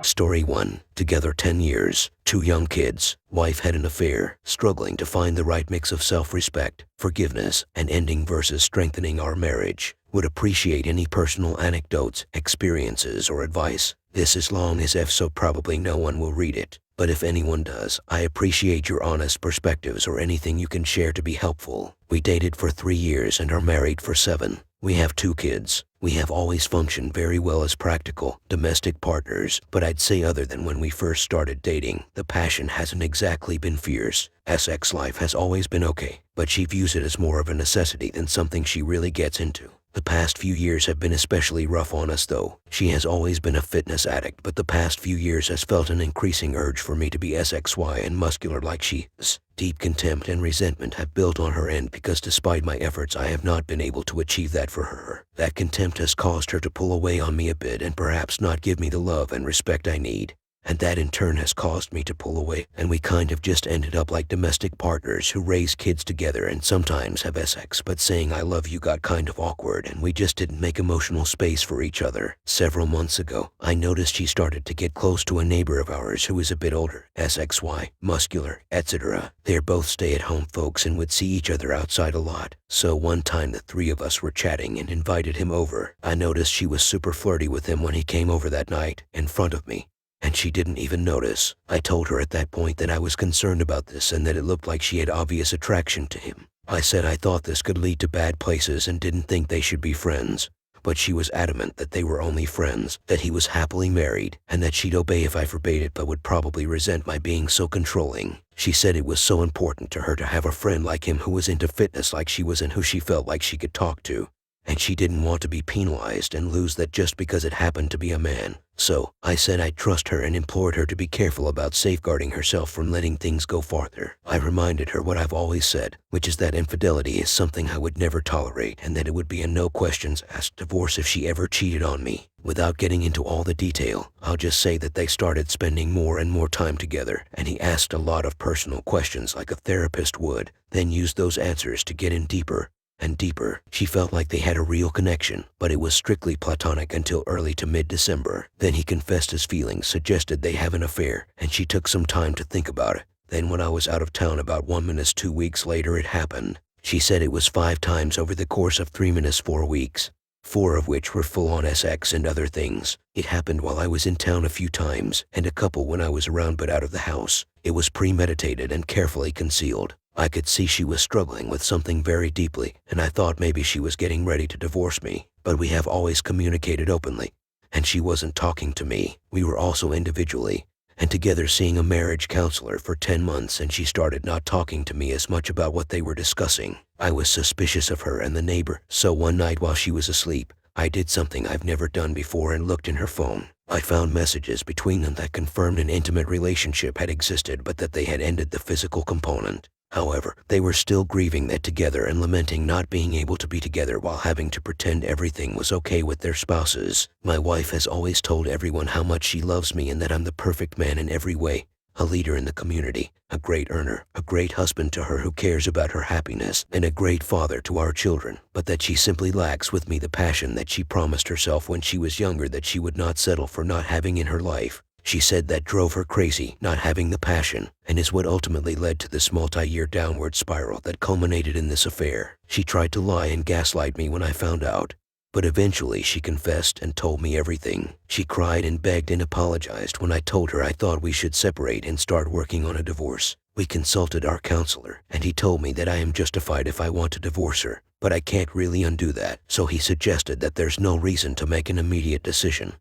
Story 1. Together 10 years, 2 young kids, wife had an affair, struggling to find the right mix of self-respect, forgiveness, and ending versus strengthening our marriage. Would appreciate any personal anecdotes, experiences, or advice. This is long as F, so probably no one will read it. But if anyone does, I appreciate your honest perspectives or anything you can share to be helpful. We dated for 3 years and are married for 7. We have 2 kids. We have always functioned very well as practical, domestic partners, but I'd say other than when we first started dating, the passion hasn't exactly been fierce. Sex life has always been okay, but she views it as more of a necessity than something she really gets into. The past few years have been especially rough on us though. She has always been a fitness addict, but the past few years has felt an increasing urge for me to be SXY and muscular like she is. Deep contempt and resentment have built on her end because despite my efforts I have not been able to achieve that for her. That contempt has caused her to pull away on me a bit and perhaps not give me the love and respect I need. And that in turn has caused me to pull away, and we kind of just ended up like domestic partners who raise kids together and sometimes have sex, but saying I love you got kind of awkward and we just didn't make emotional space for each other. Several months ago, I noticed she started to get close to a neighbor of ours who is a bit older, SXY, muscular, etc. They're both stay-at-home folks and would see each other outside a lot. So one time the 3 of us were chatting and invited him over. I noticed she was super flirty with him when he came over that night, in front of me. And she didn't even notice. I told her at that point that I was concerned about this and that it looked like she had obvious attraction to him. I said I thought this could lead to bad places and didn't think they should be friends. But she was adamant that they were only friends, that he was happily married, and that she'd obey if I forbade it but would probably resent my being so controlling. She said it was so important to her to have a friend like him who was into fitness like she was and who she felt like she could talk to. And she didn't want to be penalized and lose that just because it happened to be a man. So, I said I'd trust her and implored her to be careful about safeguarding herself from letting things go farther. I reminded her what I've always said, which is that infidelity is something I would never tolerate and that it would be a no questions asked divorce if she ever cheated on me. Without getting into all the detail, I'll just say that they started spending more and more time together, and he asked a lot of personal questions like a therapist would, then used those answers to get in deeper and deeper. She felt like they had a real connection, but it was strictly platonic until early to mid-December. Then he confessed his feelings, suggested they have an affair, and she took some time to think about it. Then when I was out of town about 2 weeks later it happened. She said it was 5 times over the course of 4 weeks. 4 of which were full-on sex and other things. It happened while I was in town a few times, and a couple when I was around but out of the house. It was premeditated and carefully concealed. I could see she was struggling with something very deeply, and I thought maybe she was getting ready to divorce me, but we have always communicated openly. And she wasn't talking to me. We were also individually and together seeing a marriage counselor for 10 months, and she started not talking to me as much about what they were discussing. I was suspicious of her and the neighbor, so one night while she was asleep, I did something I've never done before and looked in her phone. I found messages between them that confirmed an intimate relationship had existed but that they had ended the physical component. However, they were still grieving that together and lamenting not being able to be together while having to pretend everything was okay with their spouses. My wife has always told everyone how much she loves me and that I'm the perfect man in every way. A leader in the community, a great earner, a great husband to her who cares about her happiness, and a great father to our children, but that she simply lacks with me the passion that she promised herself when she was younger that she would not settle for not having in her life. She said that drove her crazy, not having the passion, and is what ultimately led to this multi-year downward spiral that culminated in this affair. She tried to lie and gaslight me when I found out, but eventually she confessed and told me everything. She cried and begged and apologized when I told her I thought we should separate and start working on a divorce. We consulted our counselor, and he told me that I am justified if I want to divorce her, but I can't really undo that, so he suggested that there's no reason to make an immediate decision,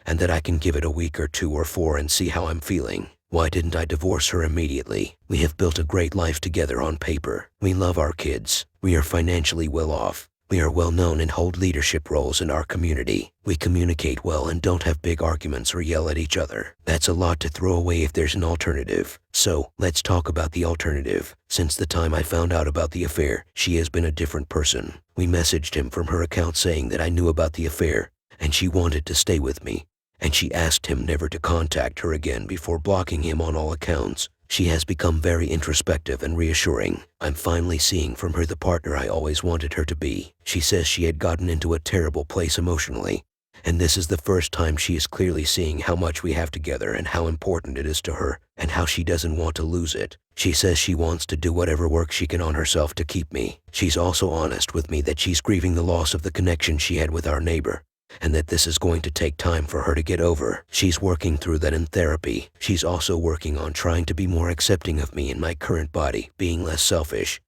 and that I can give it a week or 2 or 4 and see how I'm feeling. Why didn't I divorce her immediately? We have built a great life together on paper. We love our kids. We are financially well off. We are well known and hold leadership roles in our community. We communicate well and don't have big arguments or yell at each other. That's a lot to throw away if there's an alternative. So, let's talk about the alternative. Since the time I found out about the affair, she has been a different person. We messaged him from her account saying that I knew about the affair, and she wanted to stay with me. And she asked him never to contact her again before blocking him on all accounts. She has become very introspective and reassuring. I'm finally seeing from her the partner I always wanted her to be. She says she had gotten into a terrible place emotionally, And this is the first time she is clearly seeing how much we have together and how important it is to her, and how she doesn't want to lose it. She says she wants to do whatever work she can on herself to keep me. She's also honest with me that she's grieving the loss of the connection she had with our neighbor, and that this is going to take time for her to get over. She's working through that in therapy. She's also working on trying to be more accepting of me in my current body, being less selfish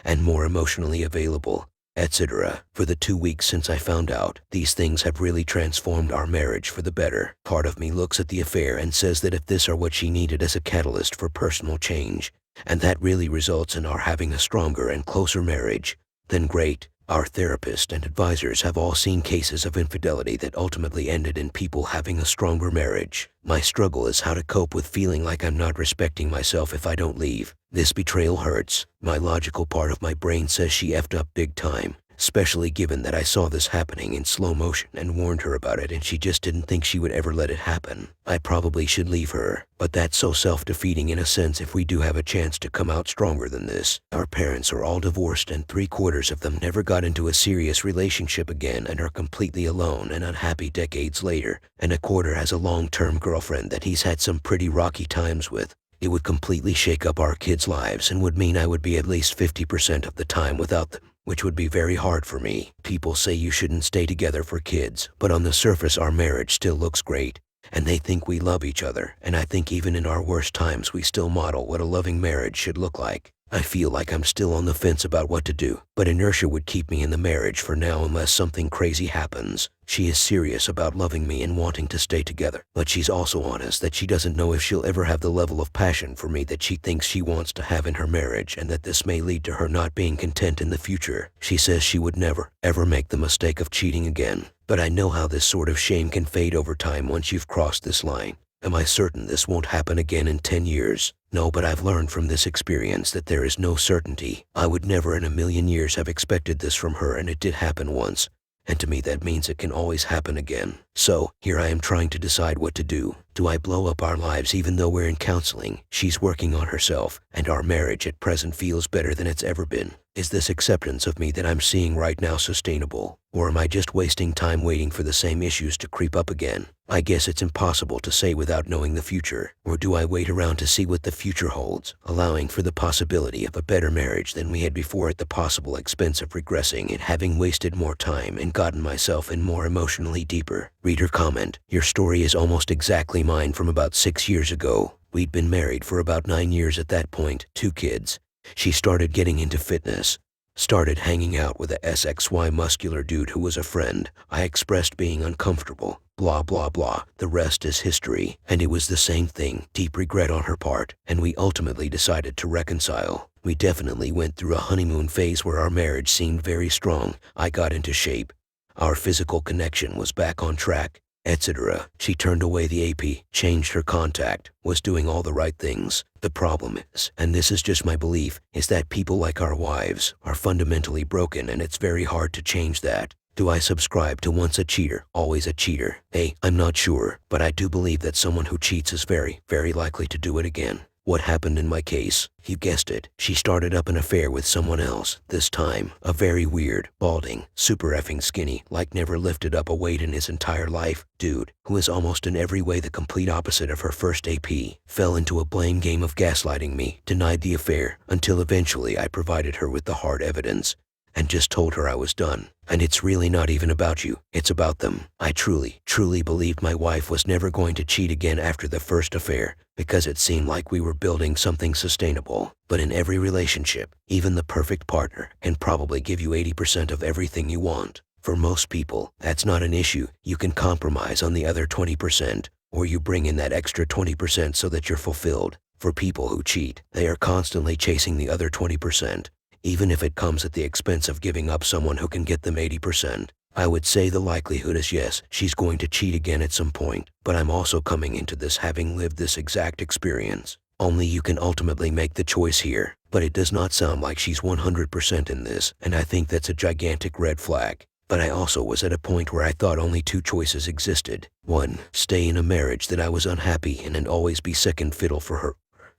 and more emotionally available, etc. For the 2 weeks since I found out, these things have really transformed our marriage for the better. Part of me looks at the affair and says that if this are what she needed as a catalyst for personal change, and that really results in our having a stronger and closer marriage, then great. Our therapist and advisors have all seen cases of infidelity that ultimately ended in people having a stronger marriage. My struggle is how to cope with feeling like I'm not respecting myself if I don't leave. This betrayal hurts. My logical part of my brain says she effed up big time, especially given that I saw this happening in slow motion and warned her about it and she just didn't think she would ever let it happen. I probably should leave her, but that's so self-defeating in a sense if we do have a chance to come out stronger than this. Our parents are all divorced and 3/4 of them never got into a serious relationship again and are completely alone and unhappy decades later, and 1/4 has a long-term girlfriend that he's had some pretty rocky times with. It would completely shake up our kids' lives and would mean I would be at least 50% of the time without them, which would be very hard for me. People say you shouldn't stay together for kids, but on the surface our marriage still looks great, and they think we love each other, and I think even in our worst times we still model what a loving marriage should look like. I feel like I'm still on the fence about what to do, but inertia would keep me in the marriage for now unless something crazy happens. She is serious about loving me and wanting to stay together, but she's also honest that she doesn't know if she'll ever have the level of passion for me that she thinks she wants to have in her marriage, and that this may lead to her not being content in the future. She says she would never, ever make the mistake of cheating again, but I know how this sort of shame can fade over time once you've crossed this line. Am I certain this won't happen again in 10 years? No, but I've learned from this experience that there is no certainty. I would never in a million years have expected this from her, and it did happen once. And to me that means it can always happen again. So, here I am trying to decide what to do. Do I blow up our lives even though we're in counseling? She's working on herself, and our marriage at present feels better than it's ever been. Is this acceptance of me that I'm seeing right now sustainable? Or am I just wasting time waiting for the same issues to creep up again? I guess it's impossible to say without knowing the future. Or do I wait around to see what the future holds, allowing for the possibility of a better marriage than we had before at the possible expense of regressing and having wasted more time and gotten myself in more emotionally deeper? Reader comment: your story is almost exactly mine from about 6 years ago. We'd been married for about 9 years at that point, 2 kids. She started getting into fitness, started hanging out with a SXY muscular dude who was a friend. I expressed being uncomfortable, blah blah blah. The rest is history, and it was the same thing, deep regret on her part, and we ultimately decided to reconcile. We definitely went through a honeymoon phase where our marriage seemed very strong. I got into shape. Our physical connection was back on track, etc. She turned away the AP, changed her contact, was doing all the right things. The problem is, and this is just my belief, is that people like our wives are fundamentally broken, and it's very hard to change that. Do I subscribe to once a cheater, always a cheater? Hey, I'm not sure, but I do believe that someone who cheats is very, very likely to do it again. What happened in my case? You guessed it. She started up an affair with someone else, this time a very weird, balding, super effing skinny, like never lifted up a weight in his entire life, dude, who is almost in every way the complete opposite of her first AP, fell into a blame game of gaslighting me, denied the affair, until eventually I provided her with the hard evidence, and just told her I was done. And it's really not even about you, it's about them. I truly, truly believed my wife was never going to cheat again after the first affair, because it seemed like we were building something sustainable. But in every relationship, even the perfect partner can probably give you 80% of everything you want. For most people, that's not an issue. You can compromise on the other 20%, or you bring in that extra 20% so that you're fulfilled. For people who cheat, they are constantly chasing the other 20%. Even if it comes at the expense of giving up someone who can get them 80%. I would say the likelihood is yes, she's going to cheat again at some point, but I'm also coming into this having lived this exact experience. Only you can ultimately make the choice here, but it does not sound like she's 100% in this, and I think that's a gigantic red flag. But I also was at a point where I thought only 2 choices existed. 1, stay in a marriage that I was unhappy in and always be second fiddle for her.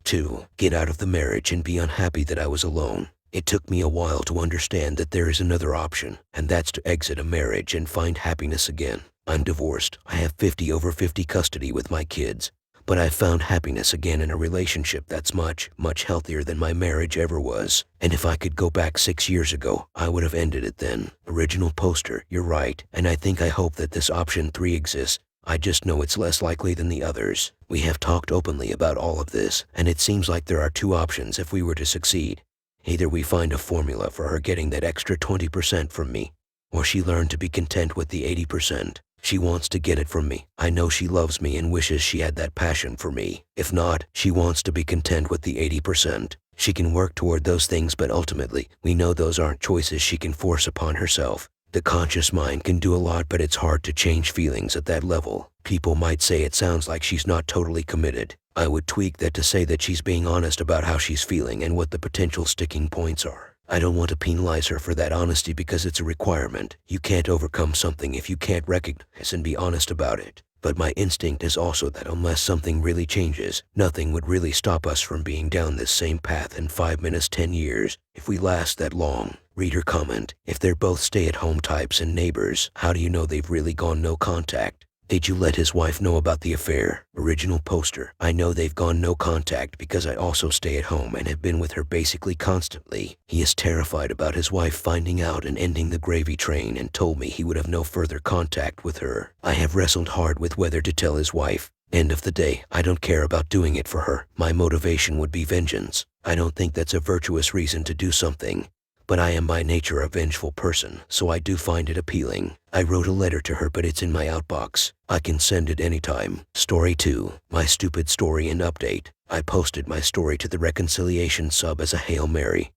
2, get out of the marriage and be unhappy that I was alone. It took me a while to understand that there is another option, and that's to exit a marriage and find happiness again. I'm divorced. I have 50/50 custody with my kids. But I found happiness again in a relationship that's much, much healthier than my marriage ever was. And if I could go back 6 years ago, I would have ended it then. Original poster, you're right. And I hope that this option 3 exists. I just know it's less likely than the others. We have talked openly about all of this, and it seems like there are 2 options if we were to succeed. Either we find a formula for her getting that extra 20% from me, or she learned to be content with the 80%. She wants to get it from me. I know she loves me and wishes she had that passion for me. If not, she wants to be content with the 80%. She can work toward those things, but ultimately, we know those aren't choices she can force upon herself. The conscious mind can do a lot, but it's hard to change feelings at that level. People might say it sounds like she's not totally committed. I would tweak that to say that she's being honest about how she's feeling and what the potential sticking points are. I don't want to penalize her for that honesty because it's a requirement. You can't overcome something if you can't recognize and be honest about it. But my instinct is also that unless something really changes, nothing would really stop us from being down this same path in 5 minutes, 10 years, if we last that long. Reader comment, if they're both stay-at-home types and neighbors, how do you know they've really gone no contact? Did you let his wife know about the affair? Original poster, I know they've gone no contact because I also stay at home and have been with her basically constantly. He is terrified about his wife finding out and ending the gravy train and told me he would have no further contact with her. I have wrestled hard with whether to tell his wife. End of the day, I don't care about doing it for her. My motivation would be vengeance. I don't think that's a virtuous reason to do something. But I am by nature a vengeful person, so I do find it appealing. I wrote a letter to her, but it's in my outbox. I can send it anytime. Story 2. My stupid story and update. I posted my story to the reconciliation sub as a Hail Mary.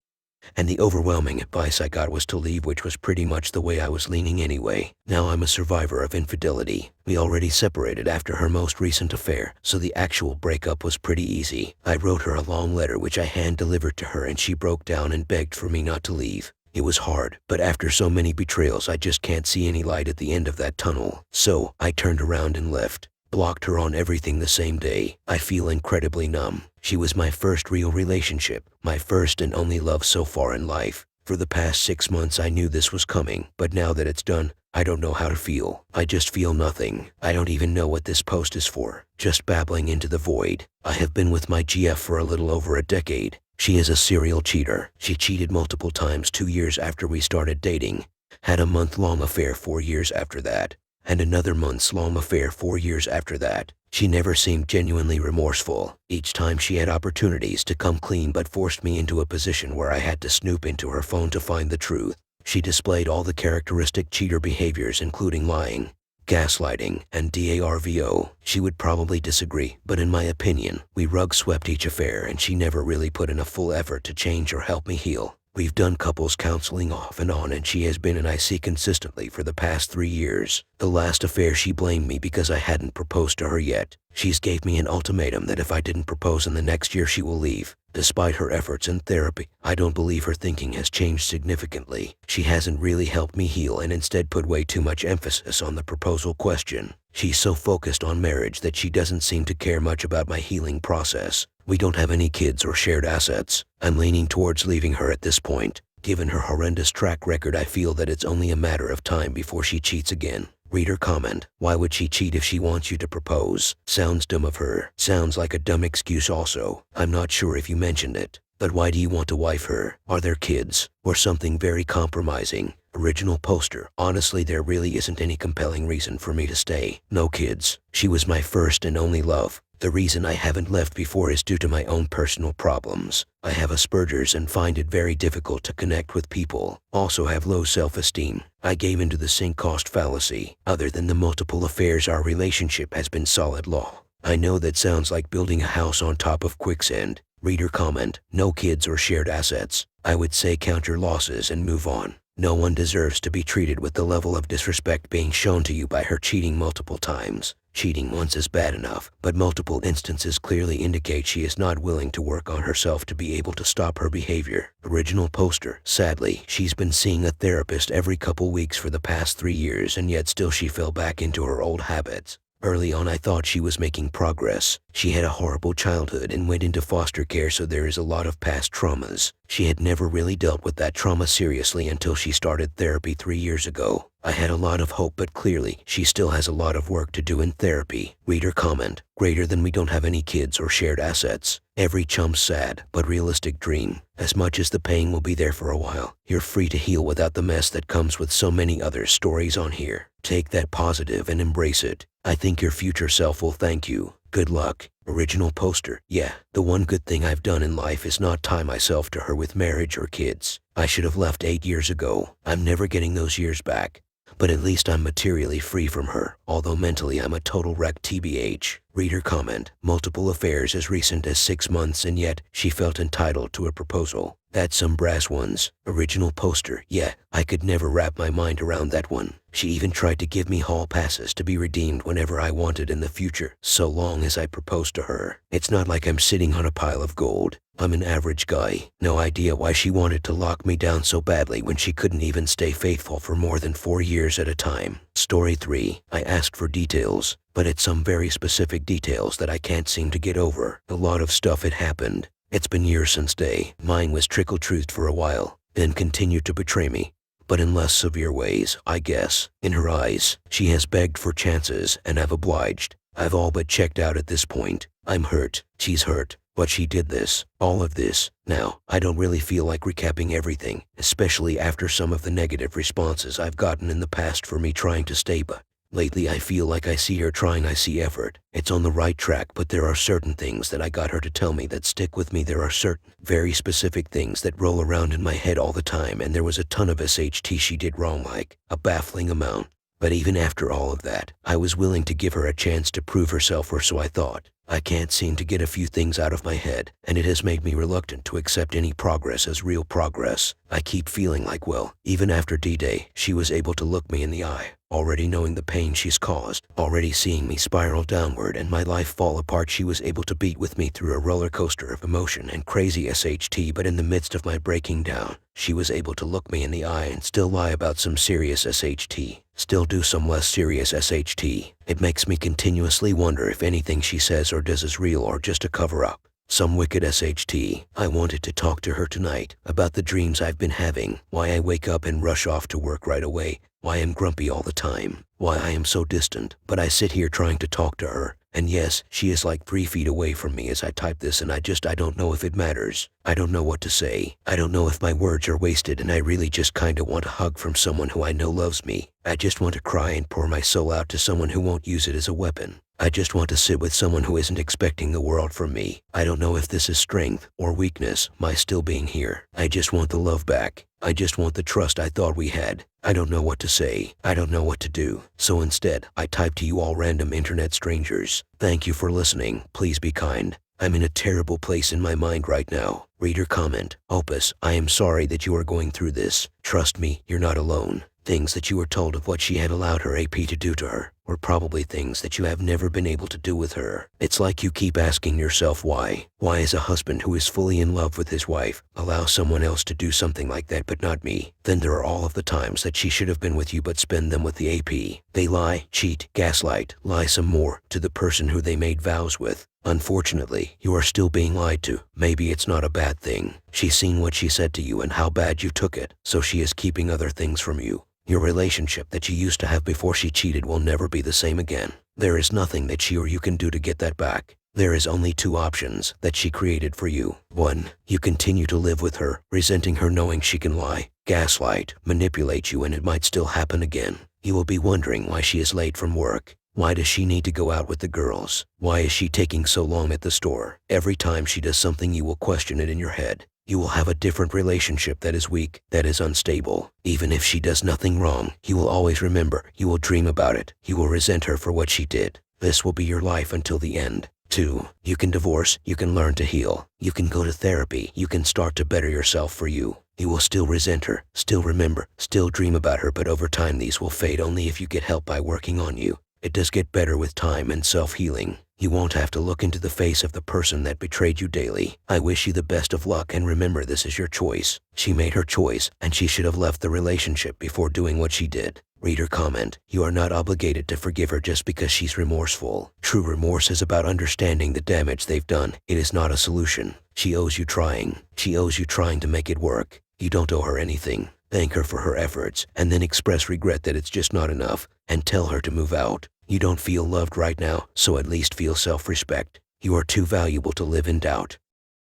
And the overwhelming advice I got was to leave, which was pretty much the way I was leaning anyway. Now I'm a survivor of infidelity. We already separated after her most recent affair, so the actual breakup was pretty easy. I wrote her a long letter which I hand-delivered to her, and she broke down and begged for me not to leave. It was hard, but after so many betrayals I just can't see any light at the end of that tunnel. So I turned around and left. Blocked her on everything the same day. I feel incredibly numb. She was my first real relationship, my first and only love so far in life. For the past 6 months I knew this was coming, but now that it's done, I don't know how to feel. I just feel nothing. I don't even know what this post is for. Just babbling into the void. I have been with my GF for a little over a decade. She is a serial cheater. She cheated multiple times 2 years after we started dating. Had a month-long affair 4 years after that. And another months-long affair 4 years after that. She never seemed genuinely remorseful. Each time she had opportunities to come clean but forced me into a position where I had to snoop into her phone to find the truth. She displayed all the characteristic cheater behaviors, including lying, gaslighting, and DARVO. She would probably disagree, but in my opinion, we rug-swept each affair and she never really put in a full effort to change or help me heal. We've done couples counseling off and on, and she has been in IC consistently for the past 3 years. The last affair she blamed me because I hadn't proposed to her yet. She's gave me an ultimatum that if I didn't propose in the next year she will leave. Despite her efforts in therapy, I don't believe her thinking has changed significantly. She hasn't really helped me heal and instead put way too much emphasis on the proposal question. She's so focused on marriage that she doesn't seem to care much about my healing process. We don't have any kids or shared assets. I'm leaning towards leaving her at this point. Given her horrendous track record, I feel that it's only a matter of time before she cheats again. Reader comment, why would she cheat if she wants you to propose? Sounds dumb of her. Sounds like a dumb excuse also. I'm not sure if you mentioned it. But why do you want to wife her? Are there kids? Or something very compromising? Original poster, honestly there really isn't any compelling reason for me to stay. No kids. She was my first and only love. The reason I haven't left before is due to my own personal problems. I have Asperger's and find it very difficult to connect with people. Also have low self-esteem. I gave into the sink cost fallacy. Other than the multiple affairs, our relationship has been solid law. I know that sounds like building a house on top of quicksand. Reader comment, no kids or shared assets. I would say count your losses and move on. No one deserves to be treated with the level of disrespect being shown to you by her cheating multiple times. Cheating once is bad enough, but multiple instances clearly indicate she is not willing to work on herself to be able to stop her behavior. Original poster, sadly, she's been seeing a therapist every couple weeks for the past 3 years, and yet still she fell back into her old habits. Early on I thought she was making progress. She had a horrible childhood and went into foster care, so there is a lot of past traumas. She had never really dealt with that trauma seriously until she started therapy 3 years ago. I had a lot of hope, but clearly, she still has a lot of work to do in therapy. Reader comment, greater than we don't have any kids or shared assets. Every chump's sad, but realistic dream. As much as the pain will be there for a while, you're free to heal without the mess that comes with so many other stories on here. Take that positive and embrace it. I think your future self will thank you. Good luck. Original poster. Yeah, the one good thing I've done in life is not tie myself to her with marriage or kids. I should have left 8 years ago. I'm never getting those years back. But at least I'm materially free from her, although mentally I'm a total wreck tbh. Reader comment, multiple affairs as recent as 6 months, and yet she felt entitled to a proposal. That's some brass ones. Original poster. Yeah, I could never wrap my mind around that one. She even tried to give me hall passes to be redeemed whenever I wanted in the future, so long as I proposed to her. It's not like I'm sitting on a pile of gold. I'm an average guy. No idea why she wanted to lock me down so badly when she couldn't even stay faithful for more than 4 years at a time. Story 3. I asked for details, but it's some very specific details that I can't seem to get over. A lot of stuff had happened. It's been years since day. Mine was trickle-truthed for a while, then continued to betray me, but in less severe ways, I guess. In her eyes, she has begged for chances, and I've obliged. I've all but checked out at this point. I'm hurt. She's hurt. But she did this, all of this. Now, I don't really feel like recapping everything, especially after some of the negative responses I've gotten in the past for me trying to stay, but lately I feel like I see her trying, I see effort. It's on the right track, but there are certain things that I got her to tell me that stick with me. There are certain, very specific things that roll around in my head all the time, and there was a ton of SHT she did wrong, like a baffling amount. But even after all of that, I was willing to give her a chance to prove herself, or so I thought. I can't seem to get a few things out of my head, and it has made me reluctant to accept any progress as real progress. I keep feeling like, well, even after D-Day, she was able to look me in the eye, already knowing the pain she's caused, already seeing me spiral downward and my life fall apart. She was able to beat with me through a roller coaster of emotion and crazy SHT, but in the midst of my breaking down, she was able to look me in the eye and still lie about some serious SHT, still do some less serious SHT. It makes me continuously wonder if anything she says or does is real or just a cover-up. Some wicked SHT. I wanted to talk to her tonight about the dreams I've been having, why I wake up and rush off to work right away, why I'm grumpy all the time, why I am so distant, but I sit here trying to talk to her. And yes, she is like 3 feet away from me as I type this, and I don't know if it matters. I don't know what to say. I don't know if my words are wasted, and I really just kinda want a hug from someone who I know loves me. I just want to cry and pour my soul out to someone who won't use it as a weapon. I just want to sit with someone who isn't expecting the world from me. I don't know if this is strength or weakness, my still being here. I just want the love back. I just want the trust I thought we had. I don't know what to say. I don't know what to do. So instead, I type to you all random internet strangers. Thank you for listening. Please be kind. I'm in a terrible place in my mind right now. Reader comment, Opus, I am sorry that you are going through this. Trust me, you're not alone. Things that you were told of what she had allowed her AP to do to her were probably things that you have never been able to do with her. It's like you keep asking yourself why. Why is a husband who is fully in love with his wife allow someone else to do something like that but not me? Then there are all of the times that she should have been with you but spend them with the AP. They lie, cheat, gaslight, lie some more to the person who they made vows with. Unfortunately, you are still being lied to. Maybe it's not a bad thing. She's seen what she said to you and how bad you took it, so she is keeping other things from you. Your relationship that you used to have before she cheated will never be the same again. There is nothing that she or you can do to get that back. There is only 2 options that she created for you. 1, you continue to live with her, resenting her knowing she can lie, gaslight, manipulate you, and it might still happen again. You will be wondering why she is late from work. Why does she need to go out with the girls? Why is she taking so long at the store? Every time she does something, you will question it in your head. You will have a different relationship that is weak, that is unstable. Even if she does nothing wrong, you will always remember, you will dream about it. You will resent her for what she did. This will be your life until the end. 2, you can divorce, you can learn to heal. You can go to therapy, you can start to better yourself for you. You will still resent her, still remember, still dream about her, but over time these will fade only if you get help by working on you. It does get better with time and self-healing. You won't have to look into the face of the person that betrayed you daily. I wish you the best of luck, and remember, this is your choice. She made her choice, and she should have left the relationship before doing what she did. Reader comment: you are not obligated to forgive her just because she's remorseful. True remorse is about understanding the damage they've done. It is not a solution. She owes you trying. She owes you trying to make it work. You don't owe her anything. Thank her for her efforts, and then express regret that it's just not enough, and tell her to move out. You don't feel loved right now, so at least feel self-respect. You are too valuable to live in doubt.